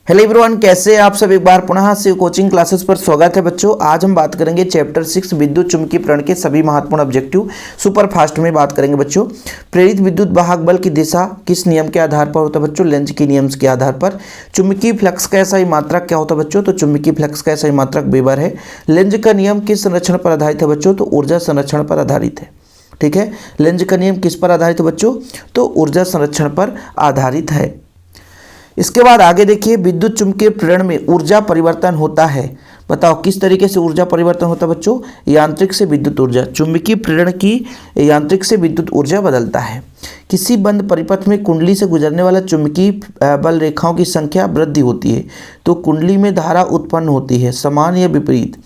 Hello everyone, कैसे हैं आप सब। एक बार पुनः शिव कोचिंग क्लासेस पर स्वागत है बच्चों। आज हम बात करेंगे चैप्टर 6 विद्युत चुम्बकीय प्रेरण के सभी महत्वपूर्ण ऑब्जेक्टिव। सुपर फास्ट में बात करेंगे बच्चों। प्रेरित विद्युत वाहक बल की दिशा किस नियम के आधार पर होता है बच्चों? लेंज के नियम के आधार पर। चुंबकीय फ्लक्स का ऐसा ही मात्रक क्या होता है बच्चों? तो चुंबकीय फ्लक्स का ऐसा ही मात्रक वेबर है। लेंज का नियम किस संरक्षण पर आधारित है बच्चों? तो ऊर्जा संरक्षण पर आधारित है। ठीक है, लेंज का नियम किस पर आधारित है बच्चों? तो ऊर्जा संरक्षण पर आधारित है। इसके बाद आगे देखिए, विद्युत चुम्बकीय प्रेरण में ऊर्जा परिवर्तन होता है। बताओ किस तरीके से ऊर्जा परिवर्तन होता है बच्चों? यांत्रिक से विद्युत ऊर्जा। चुंबकीय प्रेरण की यांत्रिक से विद्युत ऊर्जा बदलता है। किसी बंद परिपथ में कुंडली से गुजरने वाला चुंबकीय बल रेखाओं की संख्या वृद्धि होती है तो कुंडली में धारा उत्पन्न होती है, समान या विपरीत?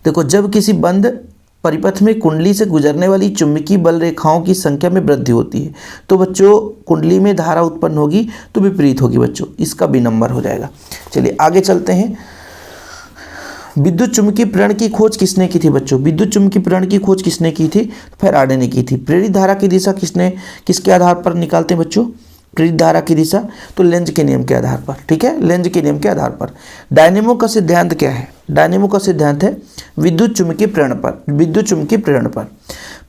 देखो, जब किसी बंद परिपथ में कुंडली से गुजरने वाली चुंबकीय बल रेखाओं की संख्या में वृद्धि होती है तो बच्चों कुंडली में धारा उत्पन्न होगी तो विपरीत होगी बच्चों। इसका बी नंबर हो जाएगा। चलिए आगे चलते हैं। विद्युत चुम्बकीय प्रेरण की खोज किसने की थी बच्चों? विद्युत चुम्बकीय प्रेरण की खोज किसने की थी? फैराडे ने की थी। प्रेरित धारा की दिशा किसके आधार पर निकालते हैं बच्चों? प्रेरित धारा की दिशा तो लेंज के नियम के आधार पर। ठीक है, लेंज के नियम के आधार पर। डायनेमो का सिद्धांत क्या है? डायनेमो का सिद्धांत है विद्युत चुम्बकीय प्रेरण पर। विद्युत चुम्बकीय प्रेरण पर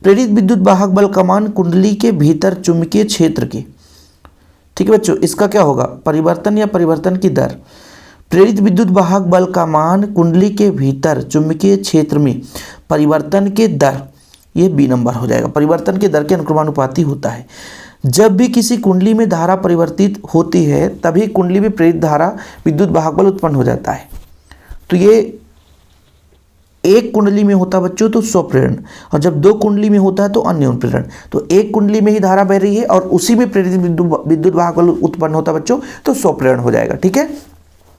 प्रेरित विद्युत वाहक बल का मान कुंडली के भीतर चुंबकीय क्षेत्र की, ठीक है बच्चों, इसका क्या होगा? परिवर्तन या परिवर्तन की दर। प्रेरित विद्युत वाहक बल का मान कुंडली के भीतर चुंबकीय क्षेत्र में परिवर्तन के दर, ये बी नंबर हो जाएगा। परिवर्तन के दर के अनुक्रमानुपाती होता है। जब भी किसी कुंडली में धारा परिवर्तित होती है तभी कुंडली में प्रेरित धारा विद्युत वाहक बल उत्पन्न हो जाता है। तो ये एक कुंडली में होता है बच्चों तो स्वप्रेरण, और जब दो कुंडली में होता है तो अन्योन्य प्रेरण। तो एक कुंडली में ही धारा बह रही है और उसी में प्रेरित विद्युत वाहक बल उत्पन्न होता है बच्चों तो स्वप्रेरण हो जाएगा। ठीक है,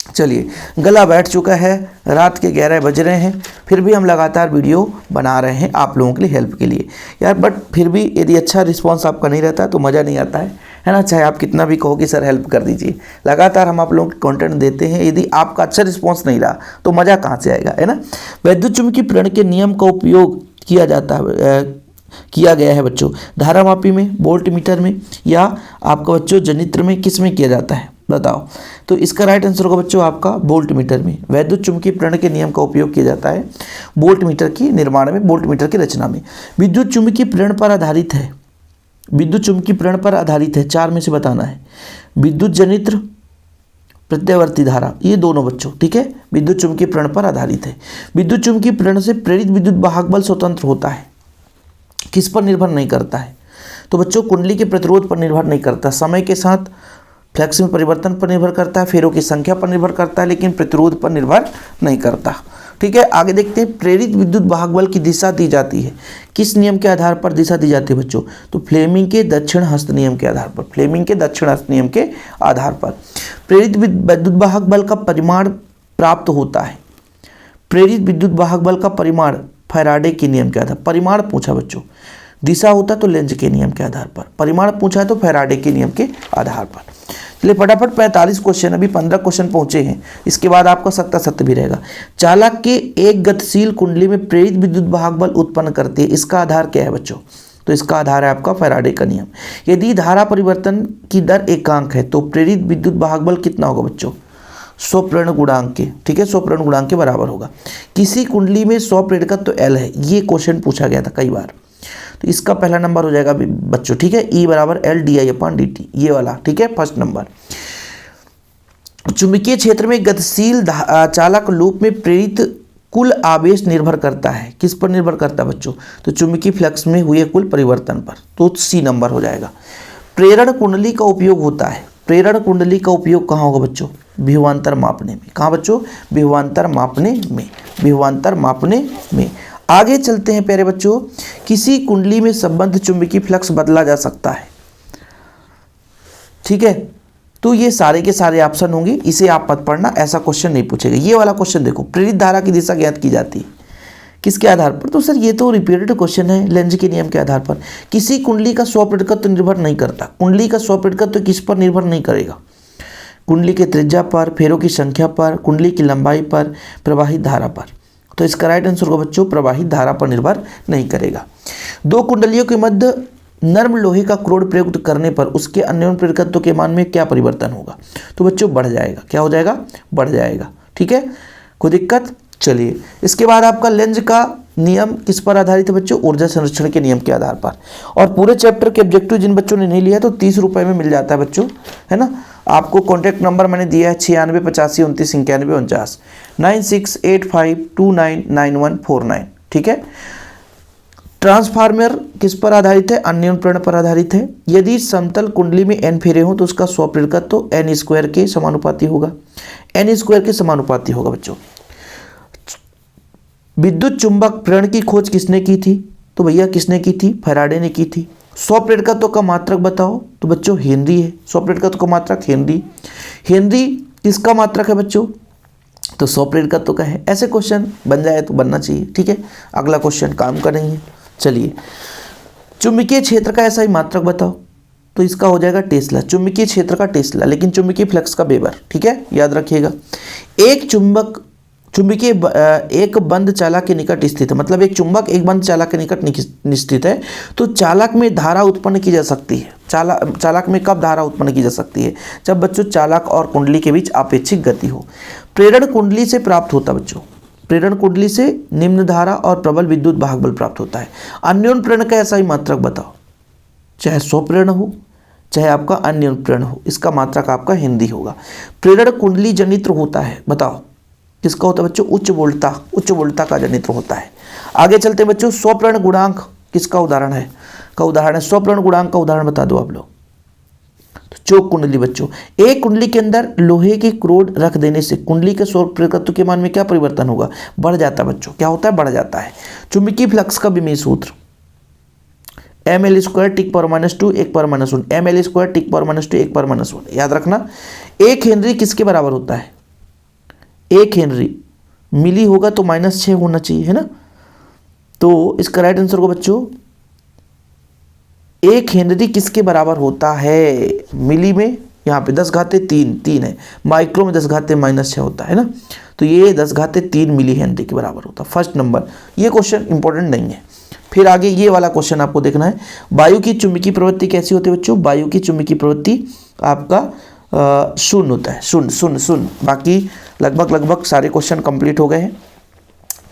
चलिए गला बैठ चुका है, रात के 11 बज रहे हैं, फिर भी हम लगातार वीडियो बना रहे हैं आप लोगों के लिए, हेल्प के लिए यार। बट फिर भी यदि अच्छा रिस्पांस आपका नहीं रहता तो मज़ा नहीं आता है ना। चाहे आप कितना भी कहो कि सर हेल्प कर दीजिए, लगातार हम आप लोगों को कंटेंट देते हैं। यदि आपका अच्छा रिस्पांस नहीं रहा तो मज़ा कहाँ से आएगा, है ना। विद्युत चुम्बकीय प्रेरण के नियम का उपयोग किया गया है बच्चों धारामापी में, वोल्ट मीटर में, या आपका बच्चों जनित्र में, किस में किया जाता है बताओ? तो इसका राइट आंसर होगा बच्चों आपका वोल्ट मीटर में। वैद्युत चुम्बकीय प्रेरण के नियम का उपयोग किया जाता है वोल्ट मीटर की निर्माण में, वोल्ट मीटर की रचना में। विद्युत चुम्बकीय प्रेरण पर आधारित है। विद्युत चुम्बकीय प्रेरण पर आधारित है, चार में से बताना है। विद्युत जनित्र, प्रत्यावर्ती धारा, ये दोनों बच्चों। ठीक है, विद्युत चुम्बकीय प्रेरण पर आधारित है। विद्युत चुम्बकीय प्रेरण से प्रेरित विद्युत वाहक बल स्वतंत्र होता है, किस पर निर्भर नहीं करता है? तो बच्चों कुंडली के प्रतिरोध पर निर्भर नहीं करता, समय के साथ फ्लक्स में परिवर्तन पर निर्भर करता है, फेरों की संख्या पर निर्भर करता है, लेकिन प्रतिरोध पर निर्भर नहीं करता। ठीक है, आगे देखते हैं। प्रेरित विद्युत वाहक बल की दिशा दी जाती है, किस नियम के आधार पर दिशा दी जाती है बच्चों? तो फ्लेमिंग के दक्षिण हस्त नियम के आधार पर। फ्लेमिंग के दक्षिण हस्त नियम के आधार पर प्रेरित विद्युत वाहक बल का परिमाण प्राप्त होता है। प्रेरित विद्युत वाहक बल का परिमाण फैराडे के नियम के आधार। परिमाण पूछा बच्चों, दिशा होता तो लेंज के नियम के आधार पर, परिमाण पूछा है तो फैराडे के नियम के आधार पर। चलिए फटाफट 45 क्वेश्चन, अभी 15 क्वेश्चन पहुंचे हैं, इसके बाद आपका सत्य भी रहेगा। चालक के एक गतिशील कुंडली में प्रेरित विद्युत वाहक बल उत्पन्न करती है, इसका आधार क्या है बच्चों? तो इसका आधार है आपका फैराडे का नियम। यदि धारा परिवर्तन की दर एकांक है तो प्रेरित विद्युत वाहक बल कितना होगा बच्चों? स्वप्रेरण गुणांक के, ठीक है, स्वप्रेरण गुणांक के बराबर होगा। किसी कुंडली में स्वप्रेरकत्व तो L है, ये क्वेश्चन पूछा गया था कई बार, तो इसका पहला नंबर हो जाएगा बच्चों। ठीक है, E बराबर LdI/dt, ये वाला। ठीक है, फर्स्ट नंबर। चुंबकीय क्षेत्र में गतिशील चालक लूप में प्रेरित कुल आवेश निर्भर करता है, किस पर निर्भर करता है बच्चों? तो चुंबकीय फ्लक्स में हुए कुल परिवर्तन पर, तो C नंबर हो जाएगा। प्रेरण कुंडली का उपयोग होता है। प्रेरण कुंडली का उपयोग कहाँ होगा बच्चों? विभवांतर मापने में। कहाँ बच्चों? विभवांतर मापने में, विभवांतर मापने में। आगे चलते हैं प्यारे बच्चों। किसी कुंडली में संबद्ध चुंबकीय फ्लक्स बदला जा सकता है। ठीक है, तो ये सारे के सारे ऑप्शन होंगे, इसे आप मत पढ़ना, ऐसा क्वेश्चन नहीं पूछेगा। ये वाला क्वेश्चन देखो, प्रेरित धारा की दिशा ज्ञात की जाती है, किसके आधार पर? तो सर ये तो रिपीटेड क्वेश्चन है, लेंज के नियम के आधार पर। किसी कुंडली का स्वप्रेरकत्व निर्भर नहीं करता। कुंडली का स्वप्रेरकत्व किस पर निर्भर नहीं करेगा? कुंडली के त्रिज्या पर, फेरों की संख्या पर, कुंडली की लंबाई पर, प्रवाहित धारा पर। तो इसका राइट आंसर होगा बच्चों प्रवाहित धारा पर निर्भर नहीं करेगा। दो कुंडलियों के मध्य नर्म लोहे का क्रोड प्रयुक्त करने पर उसके अन्योन्य प्रेरकत्व के मान में क्या परिवर्तन होगा? तो बच्चों बढ़ जाएगा। क्या हो जाएगा? बढ़ जाएगा। ठीक है, कोई दिक्कत? चलिए, इसके बाद आपका लेंज का नियम किस पर आधारित है बच्चों? ऊर्जा संरक्षण के नियम के आधार पर। और पूरे चैप्टर के ऑब्जेक्टिव जिन बच्चों ने नहीं लिया तो 30 रुपये में मिल जाता है बच्चों, है ना। आपको कॉन्टैक्ट नंबर मैंने दिया है 96 85 29 91 49 9685299149। ठीक है। ट्रांसफार्मर किस पर आधारित है? अन्योन्य प्रेरण पर आधारित है। यदि समतल कुंडली में n फेरे हो तो उसका स्वप्रेरकत्व तो n स्क्वायर के समानुपाती होगा। n स्क्वायर के समानुपाती होगा बच्चों। विद्युत चुंबक प्रेरण की खोज किसने की थी? तो भैया किसने की थी? फैराडे ने की थी। स्वप्रेरकत्व का मात्रक बताओ? तो बच्चों हेनरी है। स्वप्रेरकत्व का मात्रक हेनरी। हेनरी किसका मात्रक है बच्चों? तो स्वप्रेरकत्व का है। ऐसे क्वेश्चन बन जाए तो बनना चाहिए। ठीक है, अगला क्वेश्चन काम का नहीं है। चलिए, चुंबकीय क्षेत्र का ऐसा ही मात्रक बताओ? तो इसका हो जाएगा टेस्ला। चुंबकीय क्षेत्र का टेस्ला, लेकिन चुंबकीय फ्लक्स का वेबर। ठीक है, याद रखिएगा। एक चुंबकीय एक बंद चालक के निकट स्थित है, मतलब एक चुंबक एक बंद चालक के निकट स्थित है, तो चालक में धारा उत्पन्न की जा सकती है। चालक में कब धारा उत्पन्न की जा सकती है? जब बच्चों चालक और कुंडली के बीच आपेक्षिक गति हो। प्रेरण कुंडली से प्राप्त होता बच्चों, प्रेरण कुंडली से निम्न धारा और प्रबल विद्युत वाहक बल प्राप्त होता है। अन्योन्य प्रेरण का ऐसा ही मात्रक बताओ? चाहे स्वप्रेरण हो चाहे आपका अन्योन्य प्रेरण हो, इसका मात्रक आपका हेनरी होगा। प्रेरण कुंडली जनित्र होता है, बताओ किसका होता है बच्चों? उच्च वोल्टता का जनित्र होता है। आगे चलते बच्चों, स्वप्रेरण गुणांक किसका उदाहरण है? स्वप्रेरण गुणांक का उदाहरण बता दो आप लोग। तो चोक कुंडली बच्चों, एक कुंडली के अंदर लोहे की क्रोड रख देने से कुंडली के स्वप्रेरकत्व के मान में क्या परिवर्तन होगा? बढ़ जाता है बच्चों। क्या होता है? बढ़ जाता है। चुंबकीय फ्लक्स का विमेय सूत्र ml स्क्वायर टिक पावर -2 1 पावर -1, ml स्क्वायर टिक पावर -2 1 पावर -1। याद रखना, एक हेनरी किसके बराबर होता है? एक हेनरी मिली होगा तो -6 होना चाहिए, है ना। तो इसका राइट आंसर होगा बच्चों, एक हेनरी किसके बराबर होता है? मिली में यहाँ पे 10⁻³ है, माइक्रो में 10⁻⁻6 होता है ना। तो ये 10⁻³ मिली हेनरी के बराबर होता है। फर्स्ट नंबर, ये क्वेश्चन इंपॉर्टेंट नहीं है। फिर आगे ये वाला क्वेश्चन आपको देखना है, वायु की चुंबकीय प्रवृत्ति कैसी होती है बच्चों? वायु की चुंबकीय प्रवृत्ति आपका शून्य होता है, शून्य। बाकी लगभग सारे क्वेश्चन कंप्लीट हो गए हैं।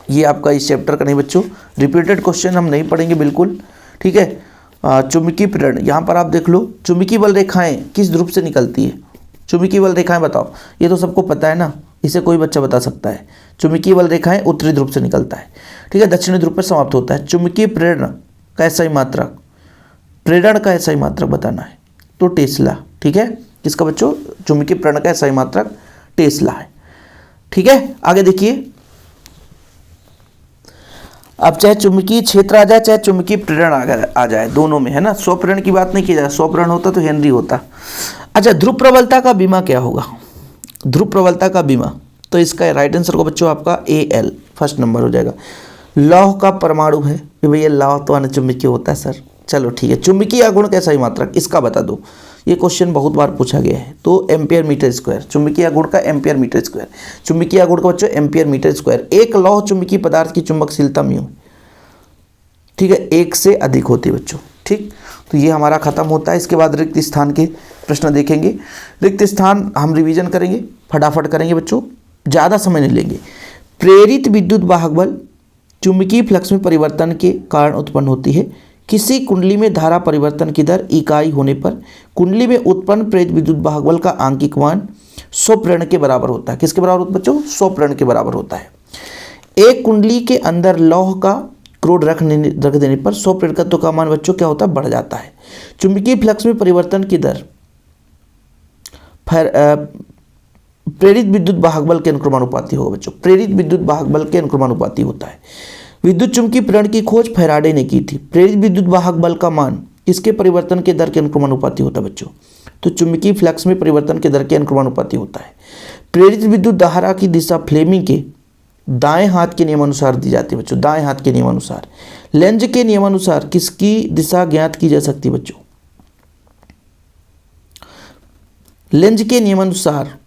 ये आपका इस चैप्टर का नहीं बच्चों, रिपीटेड क्वेश्चन हम नहीं पढ़ेंगे बिल्कुल। ठीक है, चुंबकीय प्रेरण, यहाँ पर आप देख लो, चुंबकीय बल रेखाएं किस ध्रुव से निकलती है? चुंबकीय बल रेखाएं बताओ? ये तो सबको पता है ना, इसे कोई बच्चा बता सकता है। चुंबकीय बल रेखाएं उत्तरी ध्रुव से निकलता है। ठीक है, दक्षिणी ध्रुव पर समाप्त होता है। चुंबकीय प्रेरण का ऐसा ही मात्रक, प्रेरण का ऐसा ही मात्रक बताना है, तो टेस्ला। ठीक है, किसका बच्चों? चुंबकीय प्रेरण का ऐसा ही मात्रक टेस्ला है। ठीक है, आगे देखिए, अब चाहे चुंबकीय क्षेत्र आ जाए चाहे चुंबकीय प्रेरण आ जाए, दोनों में, है ना। स्वप्रेरण की बात नहीं की जाए, स्वप्रेरण होता तो हेनरी होता। अच्छा, ध्रुव प्रबलता का बीमा क्या होगा? ध्रुव प्रबलता का बीमा, तो इसका राइट आंसर को बच्चों आपका AL फर्स्ट नंबर हो जाएगा। लौह का परमाणु है भैया, लौह तो अनचुंबकीय होता है सर। चलो ठीक है, चुंबकीय आघूर्ण कैसा ही मात्रक, इसका बता दो। ये क्वेश्चन बहुत बार पूछा गया है, तो एम्पियर मीटर स्क्वायर। चुंबकीय आघूर्ण का एम्पियर मीटर स्क्वायर, चुंबकीय आघूर्ण का बच्चों एम्पियर मीटर स्क्वायर। एक लौह चुंबकीय पदार्थ की चुंबकशीलता म्यू, ठीक है, 1 से अधिक होती है बच्चों। ठीक, तो ये हमारा खत्म होता है। इसके बाद रिक्त स्थान के प्रश्न देखेंगे। रिक्त स्थान हम रिवीजन करेंगे, फटाफट करेंगे बच्चों, ज़्यादा समय नहीं लेंगे। प्रेरित विद्युत वाहक बल चुंबकीय फ्लक्स में परिवर्तन के कारण उत्पन्न होती है। किसी कुंडली में धारा परिवर्तन की दर इकाई होने पर कुंडली में उत्पन्न प्रेरित विद्युत वाहक बल का आंकिक मान स्वप्रेरण के बराबर होता है। किसके बराबर होता है बच्चों? स्वप्रेरण के बराबर होता है। एक कुंडली के अंदर लौह का क्रोड रख देने पर स्वप्रेरकत्व का मान बच्चों क्या होता है? बढ़ जाता है। चुंबकीय फ्लक्स में परिवर्तन की दर प्रेरित विद्युत वाहक बल के अनुक्रमानुपाती होगा बच्चों, प्रेरित विद्युत वाहक बल के अनुक्रमानुपाती होता है। विद्युत चुंबकीय प्रेरण की खोज फैराडे ने की थी। प्रेरित विद्युत वाहक बल का मान किसके परिवर्तन के दर के अनुक्रमानुपाती होता है बच्चों? तो चुंबकीय फ्लक्स में परिवर्तन के दर के अनुक्रमानुपाती होता है। प्रेरित विद्युत धारा की दिशा फ्लेमिंग के दाएं हाथ के नियमानुसार दी जाती है बच्चों, दाएं हाथ के नियमानुसार। लेंज के नियमानुसार किसकी दिशा ज्ञात की जा सकती है बच्चों? लेंज के नियमानुसार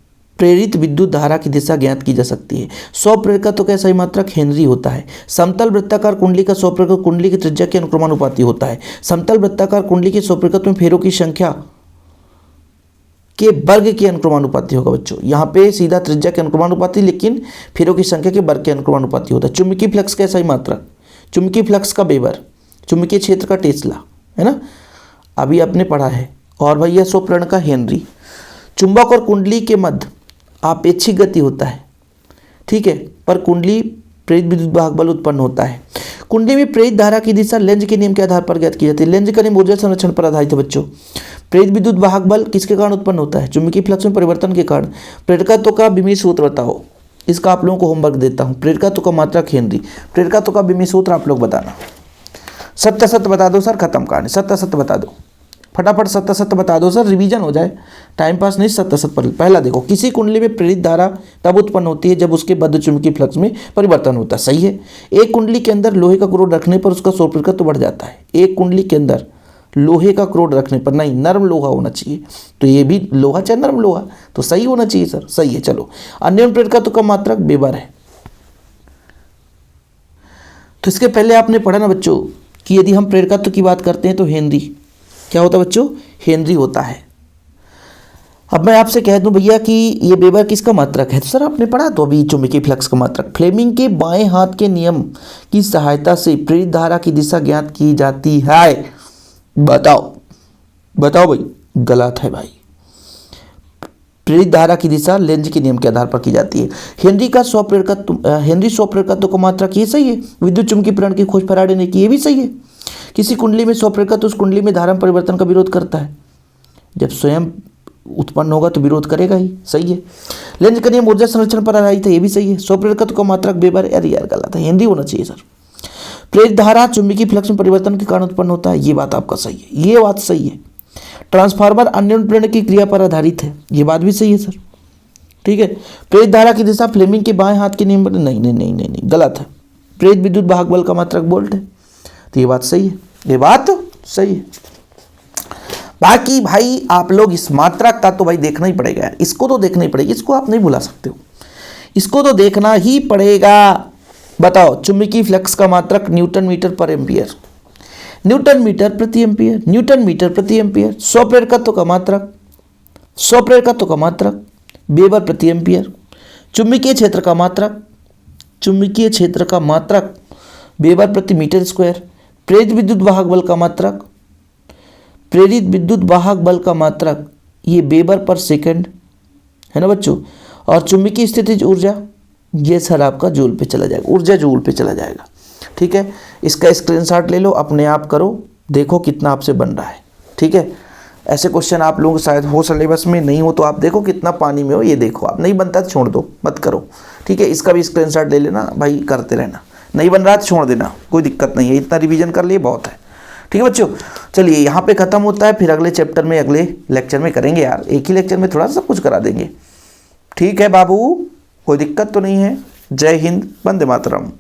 प्रेरित विद्युत धारा की दिशा ज्ञात की जा सकती है। स्वप्रेरकत्व का सही मात्रक हेनरी होता है। समतल वृत्ताकार कुंडली का स्वप्रेरकत्व कुंडली की त्रिज्या के अनुक्रमानुपाती होता है। समतल वृत्ताकार कुंडली के स्वप्रेरकत्व में फेरों की संख्या के वर्ग के अनुक्रमानुपाती होगा बच्चों। यहाँ पे सीधा त्रिज्या के अनुक्रमानुपाती, लेकिन फेरों की संख्या के वर्ग के अनुक्रमानुपाती होता है। चुंबकीय फ्लक्स का सही मात्रक, चुंबकीय फ्लक्स का वेबर, चुंबकीय क्षेत्र का टेस्ला, है ना, अभी आपने पढ़ा है। और भैया स्वप्रेरण का हेनरी। चुंबक और कुंडली के मध्य आपेक्षिक गति होता है, ठीक है, पर कुंडली प्रेरित विद्युत वाहक बल उत्पन्न होता है। कुंडली में प्रेरित धारा की दिशा लेंज के नियम के आधार पर ज्ञात की जाती है। लेंज का नियम ऊर्जा संरक्षण पर आधारित है बच्चों। प्रेरित विद्युत वाहक बल किसके कारण उत्पन्न होता है? चुंबकीय फ्लक्स में परिवर्तन के कारण। प्रेरकत्व का विमीय सूत्र बताओ, इसका आप लोगों को होमवर्क देता हूँ। प्रेरकत्व का मात्रक हेनरी, प्रेरकत्व का विमीय सूत्र आप लोग बताना। सत्य सत्य बता दो सर, खत्म कहानी। सत्य सत्य बता दो, फटाफट सत्य सत्य बता दो सर, रिवीजन हो जाए, टाइम पास नहीं। सत्य सत्य पर पहला देखो, किसी कुंडली में प्रेरित धारा तब उत्पन्न होती है जब उसके बद्ध चुंबकीय फ्लक्स में परिवर्तन होता है। सही है। एक कुंडली के अंदर लोहे का क्रोड रखने पर उसका स्वप्रेरकत्व बढ़ जाता है। एक कुंडली के अंदर लोहे का क्रोड रखने पर, नहीं नरम लोहा होना चाहिए, तो ये भी लोहा चाहे नरम लोहा, तो सही होना चाहिए सर, सही है। चलो, अन्य प्रेरकत्व का मात्रक वेबर है। तो इसके पहले आपने पढ़ा ना बच्चों कि यदि हम प्रेरकत्व की बात करते हैं तो हेनरी क्या होता है बच्चों? हेनरी होता है। अब मैं आपसे कह दूं भैया कि ये वेबर किसका मात्रक है, तो सर आपने पढ़ा तो अभी चुंबकीय फ्लक्स का मात्रक। फ्लेमिंग के बाएं हाथ के नियम की सहायता से प्रेरित धारा की दिशा ज्ञात की जाती है। बताओ बताओ भाई, गलत है भाई। प्रेरित धारा की दिशा लेंज के नियम के आधार पर की जाती है। हेनरी का स्वप्रेरकत्व, हेनरी स्वप्रेरकत्व का मात्रक, ये सही है। विद्युत चुंबकीय प्रेरण की खोज फैराडे ने की, ये भी सही है। किसी कुंडली में स्वप्रेरकत्व उस कुंडली में धारा में परिवर्तन का विरोध करता है। जब स्वयं उत्पन्न होगा तो विरोध करेगा ही, सही है। लेंज का नियम ऊर्जा संरक्षण पर आधारित है, ये भी सही है। स्वप्रेरकत्व का मात्रक वेबर, अरे यार गलत है, हेनरी होना चाहिए सर। प्रेरित धारा चुंबकीय फ्लक्स में परिवर्तन के कारण उत्पन्न होता है, ये बात आपका सही है, ये बात सही है। ट्रांसफार्मर अन्योन्य प्रेरण की क्रिया पर आधारित है, ये बात भी सही है सर, ठीक है। प्रेरित धारा की दिशा फ्लेमिंग के बाएं हाथ के नियम पर, नहीं नहीं नहीं नहीं नहीं, गलत है। प्रेरित विद्युत वाहक बल का मात्रक वोल्ट है, तो ये बात सही है, ये बात सही है। बाकी भाई आप लोग इस मात्रक का तो भाई देखना ही पड़ेगा यार, इसको तो देखना ही पड़ेगा, इसको आप नहीं भुला सकते हो, इसको तो देखना ही पड़ेगा। बताओ, चुंबकीय फ्लक्स का मात्रक न्यूटन मीटर पर एम्पियर, न्यूटन मीटर प्रति एम्पियर, न्यूटन मीटर प्रति एम्पियर। स्वप्रेरकत्व का मात्रक, स्वप्रेरकत्व का मात्रक वेबर प्रति एम्पियर। चुंबकीय क्षेत्र का मात्रक, चुंबकीय क्षेत्र का मात्रक वेबर प्रति मीटर स्क्वायर। प्रेरित विद्युत वाहक बल का मात्रक, प्रेरित विद्युत वाहक बल का मात्रक ये वेबर पर सेकंड है ना बच्चों। और चुंबकीय स्थितिज ऊर्जा, ये सर आपका जूल पे चला जाएगा, ऊर्जा जूल पे चला जाएगा, ठीक है। इसका स्क्रीनशॉट ले लो, अपने आप करो, देखो कितना आपसे बन रहा है, ठीक है। ऐसे क्वेश्चन आप लोगों को शायद हो सिलेबस में, नहीं हो तो आप देखो कितना पानी में हो, ये देखो। आप नहीं बनता तो छोड़ दो, मत करो, ठीक है। इसका भी स्क्रीनशॉट ले लेना भाई, करते रहना। नहीं बन रहा तो छोड़ देना, कोई दिक्कत नहीं है, इतना रिवीजन कर लिए बहुत है, ठीक है बच्चों। चलिए यहाँ पे खत्म होता है, फिर अगले चैप्टर में अगले लेक्चर में करेंगे यार, एक ही लेक्चर में थोड़ा सा सब कुछ करा देंगे, ठीक है बाबू, कोई दिक्कत तो नहीं है। जय हिंद, वंदे मातरम।